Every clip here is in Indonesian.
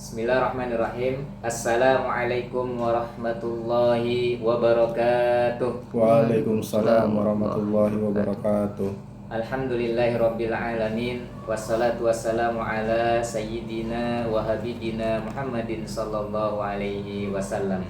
Bismillahirrahmanirrahim. Assalamualaikum warahmatullahi wabarakatuh. Waalaikumsalam warahmatullahi wabarakatuh. Alhamdulillahirabbil alamin. Wassalatu wassalamu ala sayyidina wa habibina Muhammadin sallallahu alaihi wasallam.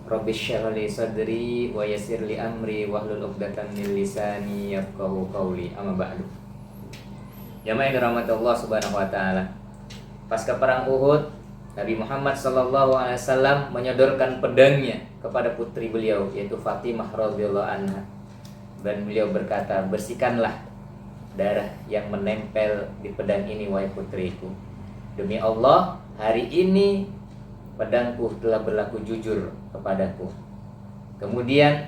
Rabbishrah li sadri wa yassir li amri wahlul 'uqdatam min lisani yafqahu qawli. Amma ba'du. Jamaah yang dirahmati Allah Subhanahu wa taala. Pasca perang Uhud, Nabi Muhammad SAW menyodorkan pedangnya kepada putri beliau, yaitu Fatimah radhiyallahu anha. Dan beliau berkata, bersihkanlah darah yang menempel di pedang ini, wahai putriku. Demi Allah, hari ini pedangku telah berlaku jujur kepadaku. Kemudian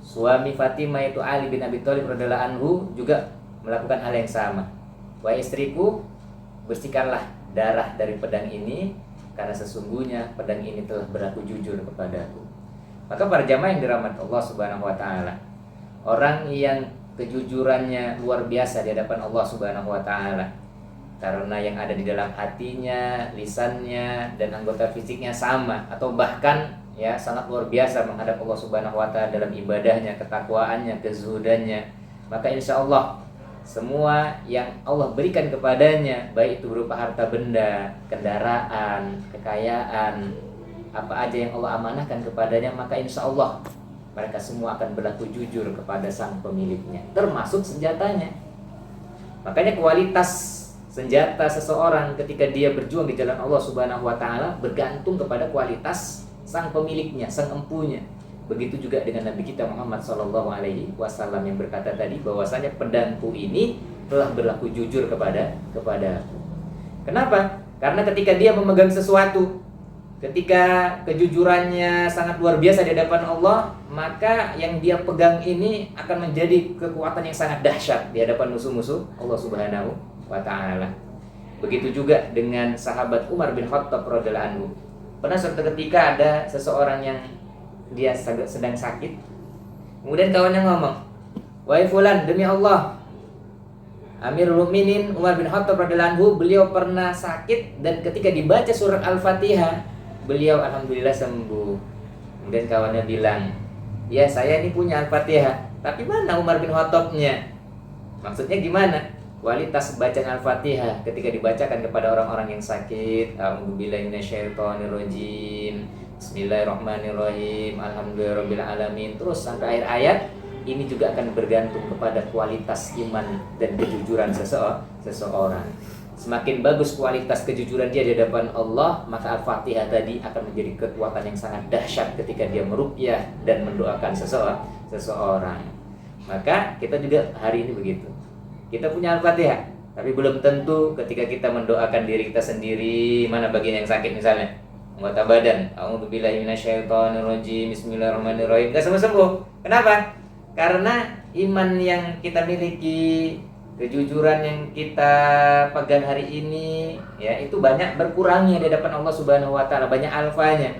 suami Fatimah, yaitu Ali bin Abi Thalib radhiyallahu anhu, juga melakukan hal yang sama. Wahai istriku, bersihkanlah darah dari pedang ini, karena sesungguhnya pedang ini telah berlaku jujur kepadaku. Maka para jamaah yang dirahmati Allah Subhanahu wa taala, orang yang kejujurannya luar biasa di hadapan Allah Subhanahu wa taala, karena yang ada di dalam hatinya, lisannya, dan anggota fisiknya sama, atau bahkan ya sangat luar biasa menghadap Allah Subhanahu wa taala dalam ibadahnya, ketakwaannya, kezuhudannya, maka insya Allah semua yang Allah berikan kepadanya, baik itu berupa harta benda, kendaraan, kekayaan, apa aja yang Allah amanahkan kepadanya, maka insya Allah mereka semua akan berlaku jujur kepada sang pemiliknya, termasuk senjatanya. Makanya kualitas senjata seseorang ketika dia berjuang di jalan Allah Subhanahu wa taala bergantung kepada kualitas sang pemiliknya, sang empunya. Begitu juga dengan Nabi kita Muhammad SAW yang berkata tadi bahwasanya pedangku ini telah berlaku jujur kepadaku. Kenapa? Karena ketika dia memegang sesuatu, ketika kejujurannya sangat luar biasa di hadapan Allah, maka yang dia pegang ini akan menjadi kekuatan yang sangat dahsyat di hadapan musuh-musuh Allah Subhanahu wa taala. Begitu juga dengan sahabat Umar bin Khattab radhiyallahu anhu. Pernah suatu ketika ada seseorang yang dia sedang sakit, kemudian kawannya ngomong, wahai fulan, demi Allah, Amirul Mukminin Umar bin Khattab radhiyallahu anhu, beliau pernah sakit dan ketika dibaca surat Al-Fatihah, beliau alhamdulillah sembuh. Kemudian kawannya bilang, ya saya ini punya Al-Fatihah, tapi mana Umar bin Khattabnya? Maksudnya gimana? Kualitas bacaan Al-Fatihah ketika dibacakan kepada orang-orang yang sakit, a'udzubillahi minasyaitonirrajim, bismillahirrahmanirrahim, alhamdulillahirabbil alamin, terus sampai akhir ayat, ini juga akan bergantung kepada kualitas iman dan kejujuran seseorang. Semakin bagus kualitas kejujuran dia di hadapan Allah, maka Al-Fatihah tadi akan menjadi kekuatan yang sangat dahsyat ketika dia meruqyah dan mendoakan seseorang. Maka kita juga hari ini begitu. Kita punya Al-Fatihah, tapi belum tentu ketika kita mendoakan diri kita sendiri, mana bagian yang sakit misalnya, anggota badan, a'udzubillahi minasyaitonirrajim, bismillahirrahmanirrahim, enggak sembuh-sembuh. Kenapa? Karena iman yang kita miliki, kejujuran yang kita pegang hari ini, ya itu banyak berkurangnya di hadapan Allah Subhanahu wa taala, banyak alfanya.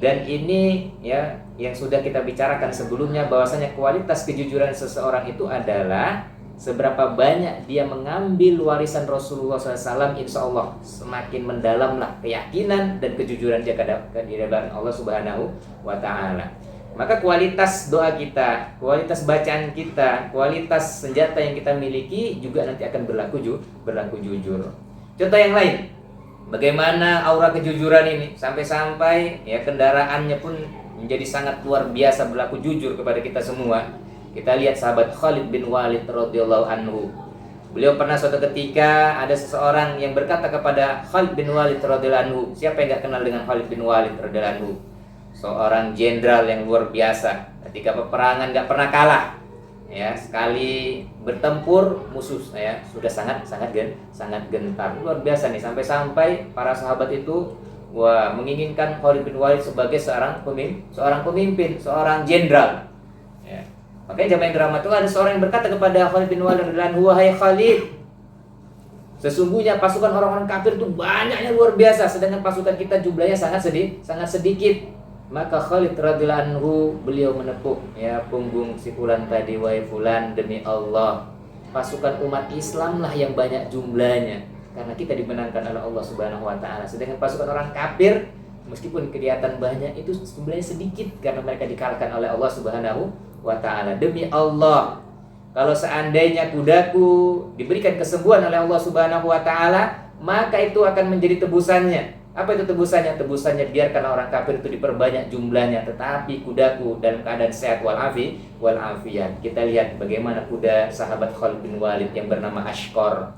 Dan ini ya yang sudah kita bicarakan sebelumnya, bahwasanya kualitas kejujuran seseorang itu adalah seberapa banyak dia mengambil warisan Rasulullah SAW. Insya Allah semakin mendalamlah keyakinan dan kejujuran dia di hadapan Allah Subhanahu wa taala. Maka kualitas doa kita, kualitas bacaan kita, kualitas senjata yang kita miliki juga nanti akan berlaku jujur. Contoh yang lain, bagaimana aura kejujuran ini sampai-sampai ya kendaraannya pun menjadi sangat luar biasa berlaku jujur kepada kita semua. Kita lihat sahabat Khalid bin Walid radhiyallahu anhu. Beliau pernah suatu ketika ada seseorang yang berkata kepada Khalid bin Walid radhiyallahu anhu, siapa yang enggak kenal dengan Khalid bin Walid radhiyallahu anhu? Seorang jenderal yang luar biasa, ketika peperangan enggak pernah kalah. Ya, sekali bertempur musuh ya sudah sangat gentar. Luar biasa nih, sampai-sampai para sahabat itu menginginkan Khalid bin Walid sebagai seorang pemimpin, seorang jenderal. Ya. Makanya jamaah yang dirahmati Allah, ada seorang yang berkata kepada Khalid bin Walid radhiyallahu anhu, "Wahai Khalid, sesungguhnya pasukan orang-orang kafir itu banyaknya luar biasa, sedangkan pasukan kita jumlahnya sangat sedikit." Maka Khalid radhiyallahu anhu, beliau menepuk ya punggung si fulan tadi, "Wahai fulan, demi Allah, pasukan umat Islam lah yang banyak jumlahnya, karena kita dimenangkan oleh Allah Subhanahu wa taala. Sedangkan pasukan orang kafir meskipun kelihatan banyak itu jumlahnya sedikit karena mereka dikalahkan oleh Allah Subhanahu wa taala. Demi Allah, kalau seandainya kudaku diberikan kesembuhan oleh Allah Subhanahu wa taala, maka itu akan menjadi tebusannya." Apa itu tebusannya? Tebusannya biarkan orang kafir itu diperbanyak jumlahnya, tetapi kudaku dalam keadaan sehat walafiat. Kita lihat bagaimana kuda sahabat Khalid bin Walid yang bernama Ashqar.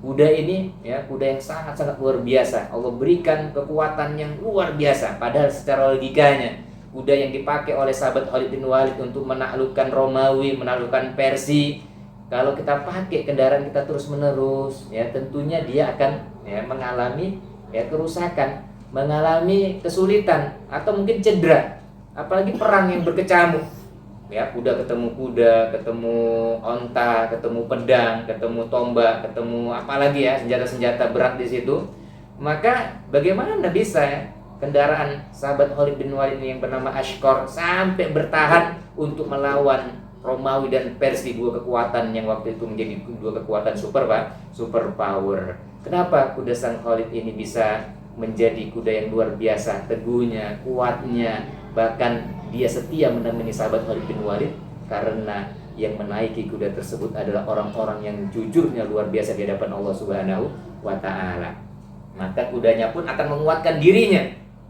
Kuda ini ya, kuda yang sangat-sangat luar biasa. Allah berikan kekuatan yang luar biasa. Padahal secara logikanya, kuda yang dipakai oleh sahabat Khalid bin Walid untuk menaklukkan Romawi, menaklukkan Persia, kalau kita pakai kendaraan kita terus-menerus, ya tentunya dia akan ya mengalami ya kerusakan, mengalami kesulitan atau mungkin cedera. Apalagi perang yang berkecamuk. Ya, kuda ketemu onta, ketemu pedang, ketemu tombak, ketemu apalagi ya senjata-senjata berat di situ. Maka bagaimana bisa ya kendaraan sahabat Khalid bin Walid ini yang bernama Ashqar sampai bertahan untuk melawan Romawi dan Persia, dua kekuatan yang waktu itu menjadi dua kekuatan super power. Kenapa kuda sang Khalid ini bisa menjadi kuda yang luar biasa, teguhnya, kuatnya, bahkan dia setia menemani sahabat Khalid bin Walid? Karena yang menaiki kuda tersebut adalah orang-orang yang jujurnya luar biasa di hadapan Allah Subhanahu wa taala. Maka kudanya pun akan menguatkan dirinya.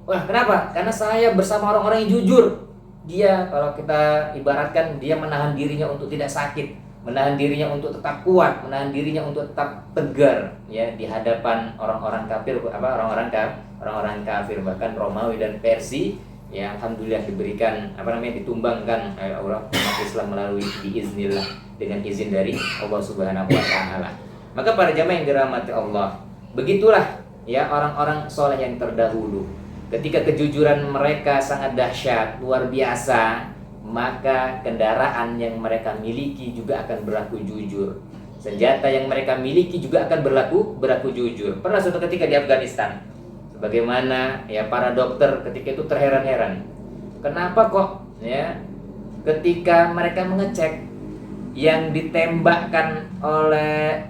Wah, kenapa? Karena saya bersama orang-orang yang jujur. Dia, kalau kita ibaratkan, dia menahan dirinya untuk tidak sakit, menahan dirinya untuk tetap kuat, menahan dirinya untuk tetap tegar ya di hadapan orang-orang kafir, orang-orang kafir, bahkan Romawi dan Persia ya alhamdulillah diberikan ditumbangkan orang umat Islam melalui biiznillah, dengan izin dari Allah Subhanahu wa taala. Maka para jamaah yang dirahmati Allah, begitulah ya orang-orang soleh yang terdahulu. Ketika kejujuran mereka sangat dahsyat, luar biasa, maka kendaraan yang mereka miliki juga akan berlaku jujur. Senjata yang mereka miliki juga akan berlaku jujur. Pernah suatu ketika di Afghanistan, bagaimana ya para dokter ketika itu terheran-heran. Kenapa kok ya ketika mereka mengecek yang ditembakkan oleh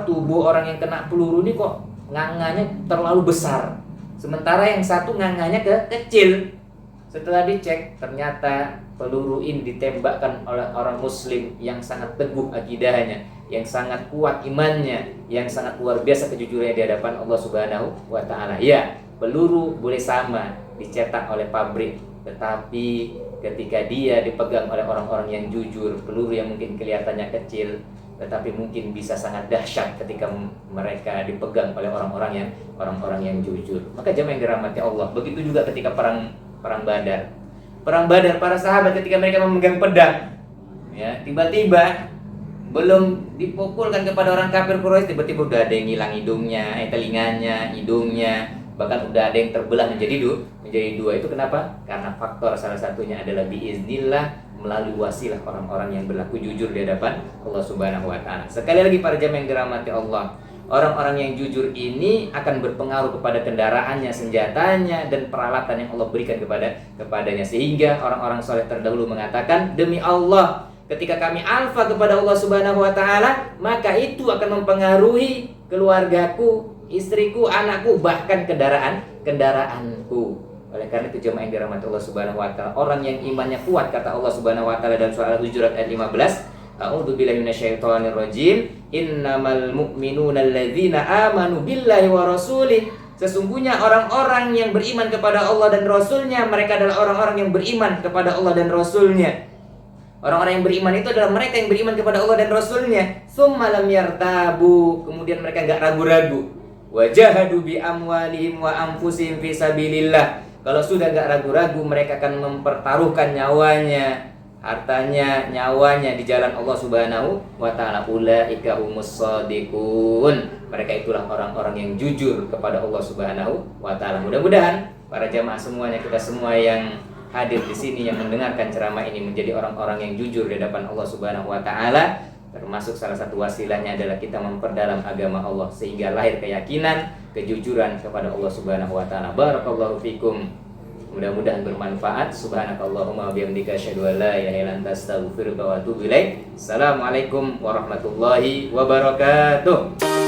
tubuh orang yang kena peluru ini kok nganganya terlalu besar, sementara yang satu nganganya kecil. Setelah dicek, ternyata peluru ini ditembakkan oleh orang muslim yang sangat teguh akidahnya, yang sangat kuat imannya, yang sangat luar biasa kejujurannya di hadapan Allah Subhanahu wa taala. Ya, peluru boleh sama dicetak oleh pabrik, tetapi ketika dia dipegang oleh orang-orang yang jujur, peluru yang mungkin kelihatannya kecil tetapi mungkin bisa sangat dahsyat ketika mereka dipegang oleh orang-orang yang jujur. Maka jemaah yang dirahmati Allah, begitu juga ketika perang Badar. Perang Badar, para sahabat ketika mereka memegang pedang, ya tiba-tiba belum dipukulkan kepada orang kafir Quraisy, tiba-tiba udah ada yang hilang hidungnya, telinganya, hidungnya, bahkan udah ada yang terbelah menjadi dua. Itu kenapa? Karena faktor salah satunya adalah biiznillah, melalui wasilah orang-orang yang berlaku jujur di hadapan Allah Subhanahu wa taala. Sekali lagi para jemaah yang dirahmati Allah, orang-orang yang jujur ini akan berpengaruh kepada kendaraannya, senjatanya, dan peralatan yang Allah berikan kepadanya. Sehingga orang-orang soleh terdahulu mengatakan, demi Allah, ketika kami alfa kepada Allah Subhanahu wa taala, maka itu akan mempengaruhi keluargaku, istriku, anakku, bahkan kendaraanku. Oleh karena itu jemaah yang dirahmati Allah Subhanahu wa taala, orang yang imannya kuat, kata Allah Subhanahu wa taala dalam surah Al-Hujurat ayat 15, a'udzubillahi minasyaitonir rajim, innamal mu'minuna alladzina amanu billahi wa rasulih. Sesungguhnya orang-orang yang beriman kepada Allah dan Rasulnya, mereka adalah orang-orang yang beriman kepada Allah dan Rasulnya. Orang-orang yang beriman itu adalah mereka yang beriman kepada Allah dan Rasulnya. Tsumma lam yartabu, kemudian mereka enggak ragu-ragu. Wajahadu bi amwalihim wa anfusihim fi sabilillah. Kalau sudah enggak ragu-ragu, mereka akan mempertaruhkan nyawanya, hartanya, nyawanya di jalan Allah Subhanahu wa taala. Ulaika humus shadiqun. Mereka itulah orang-orang yang jujur kepada Allah Subhanahu wa taala. Mudah-mudahan para jamaah semuanya, kita semua yang hadir di sini, yang mendengarkan ceramah ini menjadi orang-orang yang jujur di hadapan Allah Subhanahu wa taala. Termasuk salah satu wasilahnya adalah kita memperdalam agama Allah sehingga lahir keyakinan, kejujuran kepada Allah Subhanahu wa taala. Barakallahu fikum. Mudah-mudahan bermanfaat. Subhanakallahumma wa bihamdika asyhadu an la ilaha illa anta astaghfiruka wa atubu ilaik. Assalamualaikum warahmatullahi wabarakatuh.